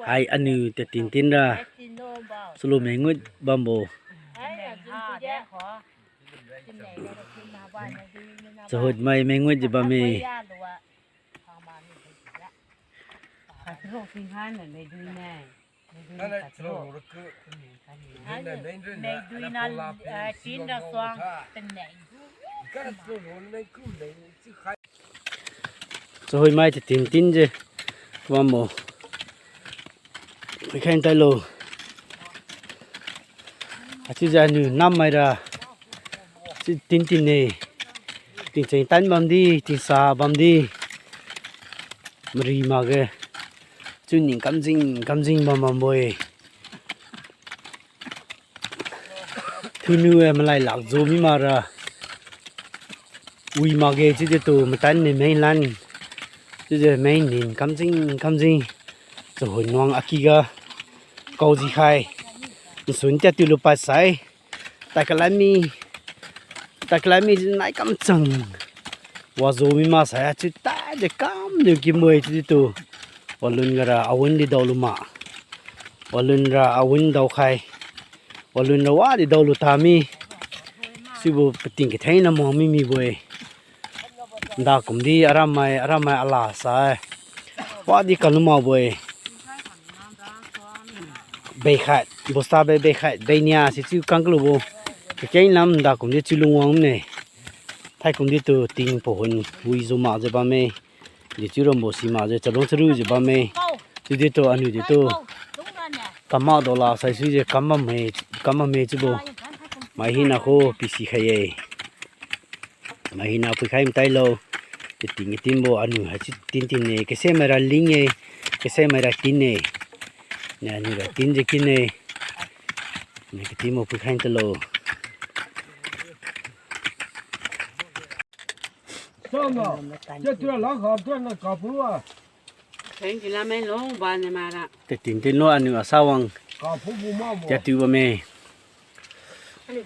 hai anu te tin tin ra solo me ngut bambo so hot mai me ngut je ba me so hot mai te tin tin je bamboไปแข่งไตโลอาชีพนูน้ำไม่ได้ตินตินเน่ตินเจงตันบัมดีตินซาบัมดีมรีมาเกจุนยิงกำจิงบัมบอยทุนูเอมาไล่หลักโจมีมาระอุยมาเกจิเดตัวมาตันในไม่ลันจิเดไม่นินกำจิงจะหุ่นวางอากิกาเกาจีไข่ส่วนจะตุลุปัสไซแต่กลายมีนายกำจังว่าโจมีมาใส่จุดแต่เด็กกำเด็กกิมวยจุดตัววันลุนกระอาวุธดีดาวลุมาวันลุนกระอาวุธดาวไข่วันลุนกระว่าดีดาวลุตามีสิบุปติงกิเทนมองมีบวยดากุมดีอารามไม่อาลาใส่ว่าดีกันลุมาบวยเบย์ขัดบสตาเบย์ขัดเบย์เนี่ยสิจูกังกลูบก็แค่น้ำดากุมดีจูลุงวังเนี่ยไทยกุมดีตัวติงพอนวิจูมาจะบ้าเมย์ดิจูรำบสีมาจะลงสรุปจะบ้าเมย์จุดตัวอันนี้ตัวกำมาดอลลาร์ใส่สุดจะกำมาเมย์จูบมาหินาโคพิสิขยายมาหินาพิขายไม่ได้โลจะติงโบอันนี้ฮัจิตินเนี่ยก็เสียมาราลิงเนี่ยก็เสียมาราตินเนี่ยเนี่ยนี่แหละตินจะกินเนี่ยนี่ก็ติมโบพิขายตลอดจ้าเนาะจะตัวหลังหอบตัวน่ะกับผัวเห็นกินแล้วไม่ลงบ้านเนี่ยมาละแต่ตินโลอันนี้ว่าสาวังกับผัวมาบ่จะติวบ่เมย์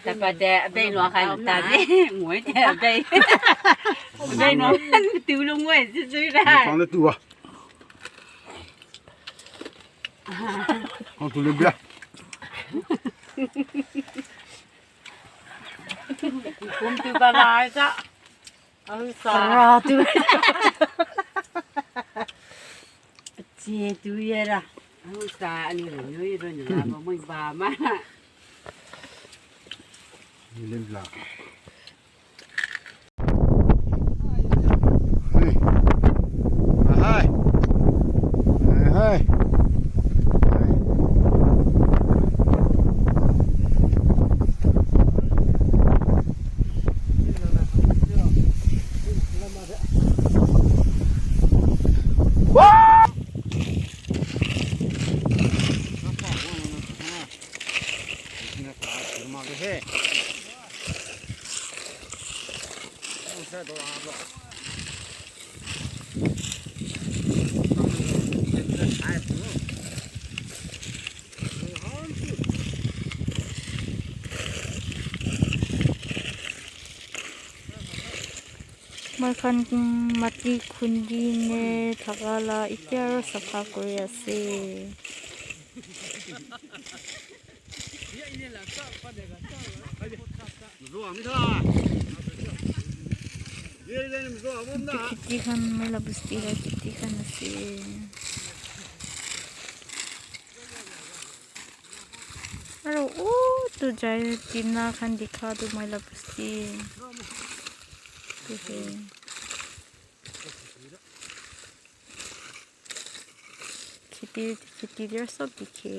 แต่ประเดี๋ยวได้หนัวใครตาเนี่ยหมวยแต่ได้หนัวติวลงไว้ซื้อได้放在肚啊放肚里边ผมติวปลาจ้ะเอาสารติวเจี๊ยติวเยอะละเอาสารอันนี้เลยเยอะเลยนะมันไม่บามา 你领不啦？嗨，嗨。Makan mati kundi ne thakala ityaro safa kori ase kiti khan mela busti la kiti khan ase aro to jai tina khan dikha do mela busti खेती सब दिखे